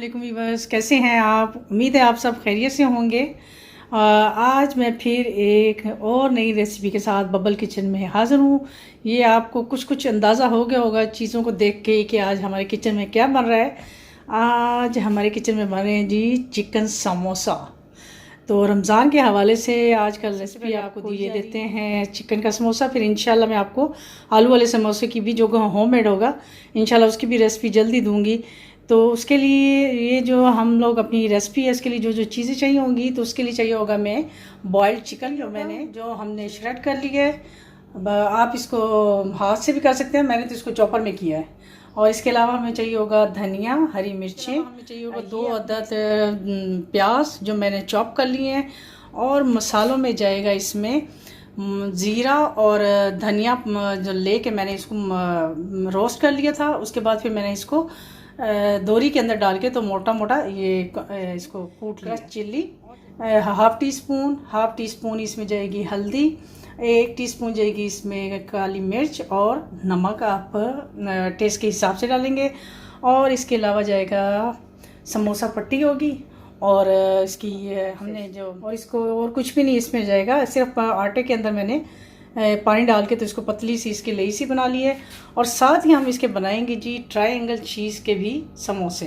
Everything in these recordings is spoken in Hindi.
वालेकुम व्यूअर्स, कैसे हैं आप। उम्मीद है आप सब खैरियत से होंगे। आज मैं फिर एक और नई रेसिपी के साथ बबल किचन में हाज़िर हूँ। ये आपको कुछ कुछ अंदाज़ा हो गया होगा चीज़ों को देख के कि आज हमारे किचन में क्या बन रहा है। आज हमारे किचन में बन रहे हैं जी चिकन समोसा। तो रमज़ान के हवाले से आज कल रेसिपी आपको ये देते हैं चिकन का समोसा। फिर इंशाल्लाह मैं आपको आलू वाले समोसे की भी जो होममेड होगा इंशाल्लाह उसकी भी रेसिपी जल्दी दूंगी। तो उसके लिए ये जो हम लोग अपनी रेसिपी है इसके लिए जो जो चीज़ें चाहिए होंगी तो उसके लिए चाहिए होगा मैं बॉइल्ड चिकन जो हमने श्रेड कर लिया है। आप इसको हाथ से भी कर सकते हैं, मैंने तो इसको चॉपर में किया है। और इसके अलावा हमें चाहिए होगा धनिया, हरी मिर्चें, हमें चाहिए होगा 2 अदद प्याज जो मैंने चॉप कर लिए हैं। और मसालों में जाएगा इसमें ज़ीरा और धनिया जो लेके मैंने इसको रोस्ट कर लिया था। उसके बाद फिर मैंने इसको दोरी के अंदर डाल के तो मोटा मोटा ये इसको कूट लिया। चिल्ली हाफ़ टी स्पून इसमें जाएगी हल्दी, 1 टीस्पून जाएगी इसमें काली मिर्च और नमक आप टेस्ट के हिसाब से डालेंगे। और इसके अलावा जाएगा समोसा पट्टी होगी और इसकी हमने जो और इसको और कुछ भी नहीं इसमें जाएगा, सिर्फ आटे के अंदर मैंने पानी डाल के तो इसको पतली सी इसकी लेई सी बना ली है। और साथ ही हम इसके बनाएंगे जी ट्रायंगल चीज़ के भी समोसे।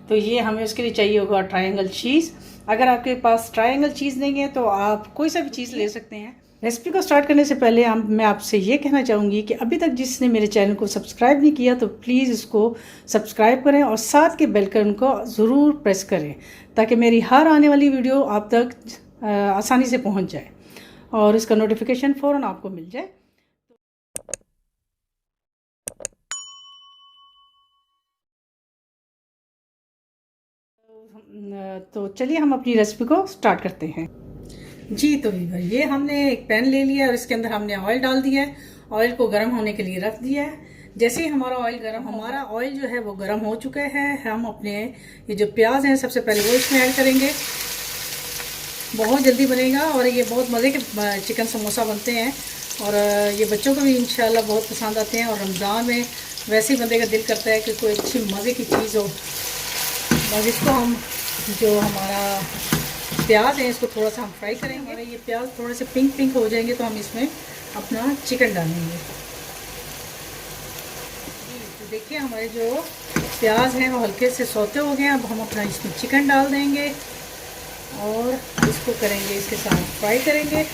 तो ये हमें उसके लिए चाहिए होगा ट्रायंगल चीज़। अगर आपके पास ट्रायंगल चीज़ नहीं है तो आप कोई सा भी चीज़ ले सकते हैं। रेसिपी को स्टार्ट करने से पहले मैं आपसे ये कहना चाहूँगी कि अभी तक जिसने मेरे चैनल को सब्सक्राइब नहीं किया तो प्लीज़ इसको सब्सक्राइब करें और साथ के बेल आइकन को ज़रूर प्रेस करें ताकि मेरी हर आने वाली वीडियो आप तक आसानी से पहुँच जाए और इसका नोटिफिकेशन फ़ौरन आपको मिल जाए। तो चलिए हम अपनी रेसिपी को स्टार्ट करते हैं जी। तो ये हमने एक पैन ले लिया और इसके अंदर हमने ऑयल डाल दिया है। ऑयल को गर्म होने के लिए रख दिया है। जैसे ही हमारा ऑयल जो है वो गर्म हो चुका है, हम अपने ये जो प्याज हैं सबसे पहले वो इसमें ऐड करेंगे। बहुत जल्दी बनेगा और ये बहुत मज़े के चिकन समोसा बनते हैं और ये बच्चों को भी इंशाल्लाह बहुत पसंद आते हैं। और रमज़ान में वैसे ही बंदे का दिल करता है कि कोई अच्छी मज़े की चीज़ हो। और इसको हम जो हमारा प्याज है इसको थोड़ा सा हम फ्राई करेंगे। हमारे ये प्याज थोड़े से पिंक हो जाएंगे तो हम इसमें अपना चिकन डालेंगे। तो देखिए हमारे जो प्याज हैं वो हल्के से सौते हो गए। अब हम अपना इसमें चिकन डाल देंगे और इसको करेंगे, इसके साथ फ्राई करेंगे।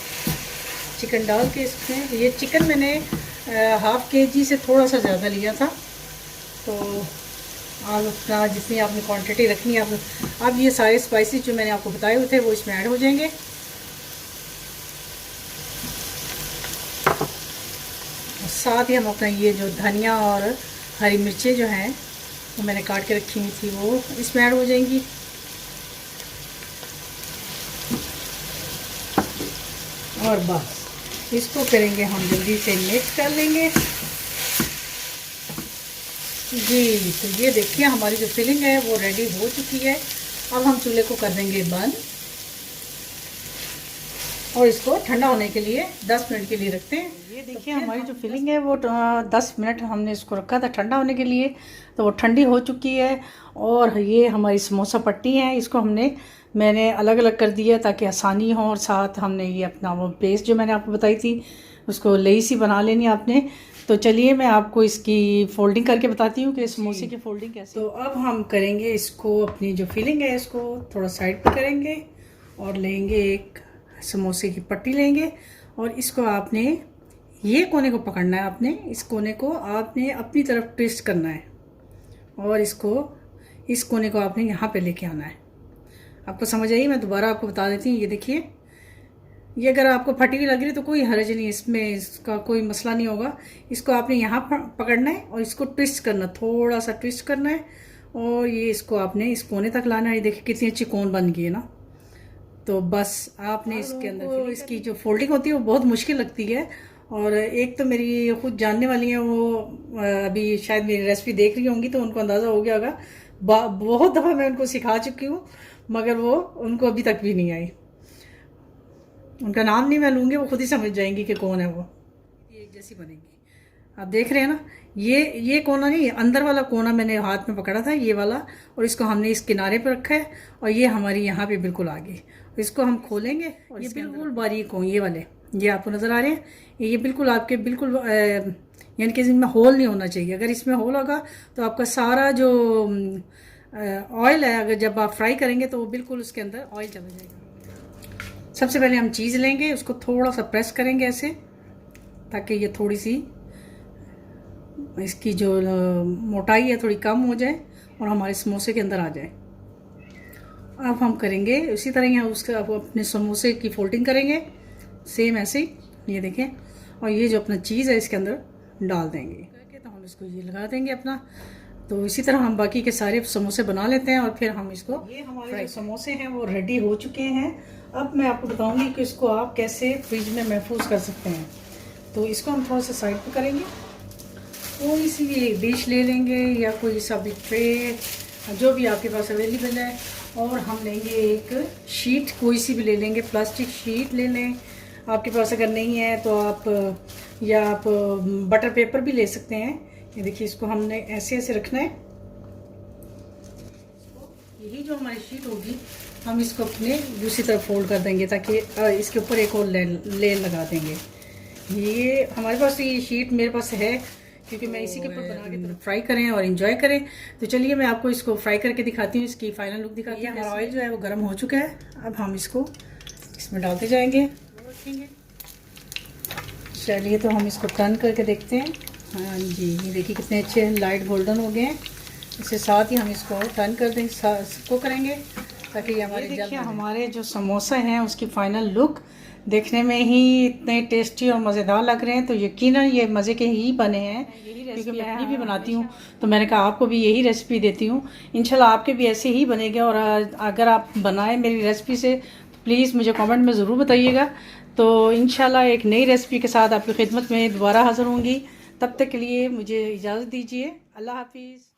चिकन डाल के इसमें ये चिकन मैंने हाफ़ केजी से थोड़ा सा ज़्यादा लिया था। तो आप अपना जितनी आपने क्वांटिटी रखनी है अब ये सारे स्पाइसेस जो मैंने आपको बताए हुए थे वो इसमें ऐड हो जाएंगे। और साथ ही हम अपना ये जो धनिया और हरी मिर्चें जो हैं वो मैंने काट के रखी हुई थी वो इसमें ऐड हो जाएंगी। और बस इसको करेंगे हम जल्दी से मिक्स कर लेंगे जी। तो ये देखिए हमारी जो फिलिंग है वो रेडी हो चुकी है। अब हम चूल्हे को कर देंगे बंद और इसको ठंडा होने के लिए 10 मिनट के लिए रखते हैं। ये देखिए तो हमारी जो फिलिंग है वो 10 मिनट हमने इसको रखा था ठंडा होने के लिए, तो वो ठंडी हो चुकी है। और ये हमारी समोसा पट्टी है, इसको मैंने अलग अलग कर दिया ताकि आसानी हो। और साथ हमने ये अपना वो पेस्ट जो मैंने आपको बताई थी उसको लेई सी बना लेनी आपने। तो चलिए मैं आपको इसकी फोल्डिंग करके बताती हूँ कि समोसे की फोल्डिंग कैसे। तो अब हम करेंगे इसको, अपनी जो फिलिंग है इसको थोड़ा साइड पे करेंगे और लेंगे एक समोसे की पट्टी लेंगे और इसको आपने ये कोने को पकड़ना है। आपने इस कोने को आपने अपनी तरफ ट्विस्ट करना है और इस कोने को आपने यहाँ पे लेके आना है। आपको समझ आई? मैं दोबारा आपको बता देती हूँ। ये देखिए, ये अगर आपको फटी हुई लग रही है तो कोई हर्ज नहीं, इसका कोई मसला नहीं होगा। इसको आपने यहाँ पकड़ना है और इसको ट्विस्ट करना, थोड़ा सा ट्विस्ट करना है और ये इसको आपने इस कोने तक लाना है। ये देखिए कितनी अच्छी कोन बन गई है ना। तो बस आपने इसके अंदर इसकी जो फोल्डिंग होती है वो बहुत मुश्किल लगती है। और एक तो मेरी खुद जानने वाली हैं, वो अभी शायद मेरी रेसिपी देख रही होंगी तो उनको अंदाज़ा हो गया होगा। बहुत दफ़ा मैं उनको सिखा चुकी हूँ मगर वो उनको अभी तक भी नहीं आई। उनका नाम नहीं मैं लूँगी, वो खुद ही समझ जाएंगी कि कौन है वो। एक जैसी बनेगी। आप देख रहे हैं ना, ये कोना नहीं, अंदर वाला कोना मैंने हाथ में पकड़ा था, ये वाला, और इसको हमने इस किनारे पर रखा है और ये हमारी यहाँ पे बिल्कुल आगे। इसको हम खोलेंगे और ये बिल्कुल बारीक हों ये वाले, ये आपको नज़र आ रहे हैं, ये बिल्कुल आपके बिल्कुल यानी कि इसमें होल नहीं होना चाहिए। अगर इसमें होल होगा तो आपका सारा जो ऑयल है, अगर जब आप फ्राई करेंगे तो वो बिल्कुल उसके अंदर ऑयल चला जाएगा। सबसे पहले हम चीज़ लेंगे, उसको थोड़ा सा प्रेस करेंगे ऐसे, ताकि ये थोड़ी सी इसकी जो मोटाई है थोड़ी कम हो जाए और हमारे समोसे के अंदर आ जाए। अब हम करेंगे उसी तरह यहाँ उसका अपने समोसे की फोल्डिंग करेंगे सेम ऐसे ही, ये देखें, और ये जो अपना चीज़ है इसके अंदर डाल देंगे करके, तो हम इसको ये लगा देंगे अपना। तो इसी तरह हम बाकी के सारे समोसे बना लेते हैं और फिर हम इसको, ये हमारे जो समोसे हैं वो रेडी हो चुके हैं। अब मैं आपको बताऊंगी कि इसको आप कैसे फ्रिज में महफूज कर सकते हैं। तो इसको हम थोड़ा सा साइड पर करेंगे, कोई सी भी एक डिश ले लेंगे या कोई सा भी ट्रे जो भी आपके पास अवेलेबल है, और हम लेंगे एक शीट कोई सी भी ले लेंगे, प्लास्टिक शीट ले लें। आपके पास अगर नहीं है तो आप बटर पेपर भी ले सकते हैं। ये देखिए, इसको हमने ऐसे ऐसे रखना है। यही जो हमारी शीट होगी हम इसको अपने दूसरी तरफ फोल्ड कर देंगे, ताकि इसके ऊपर एक और लेयर लगा देंगे। ये हमारे पास ये शीट मेरे पास है, क्योंकि मैं इसी के ऊपर बना के फ्राई करें और इन्जॉय करें। तो चलिए मैं आपको इसको फ्राई करके दिखाती हूँ, इसकी फाइनल लुक दिखाती हूँ। हमारा ऑयल जो है वो गर्म हो चुका है, अब हम इसको इसमें डालते जाएंगे, रखेंगे। चलिए तो हम इसको टर्न करके देखते हैं। हाँ जी, ये देखिए कितने अच्छे लाइट गोल्डन हो गए हैं। इसके साथ ही हम इसको टर्न कर देंगे, इसको करेंगे ताकि ये हमारे देखिए हमारे जो समोसा हैं उसकी फाइनल लुक देखने में ही इतने टेस्टी और मज़ेदार लग रहे हैं। तो यकीनन ये मज़े के ही बने हैं, क्योंकि मैं अपनी भी बनाती हूँ, तो मैंने कहा आपको भी यही रेसिपी देती हूँ। इंशाल्लाह आपके भी ऐसे ही बनेंगे, और अगर आप बनाएं मेरी रेसिपी से तो प्लीज़ मुझे कमेंट में ज़रूर बताइएगा। तो इंशाल्लाह एक नई रेसिपी के साथ आपकी खिदमत में दोबारा हाज़िर होंगी। तब तक के लिए मुझे इजाज़त दीजिए। अल्लाह हाफिज़।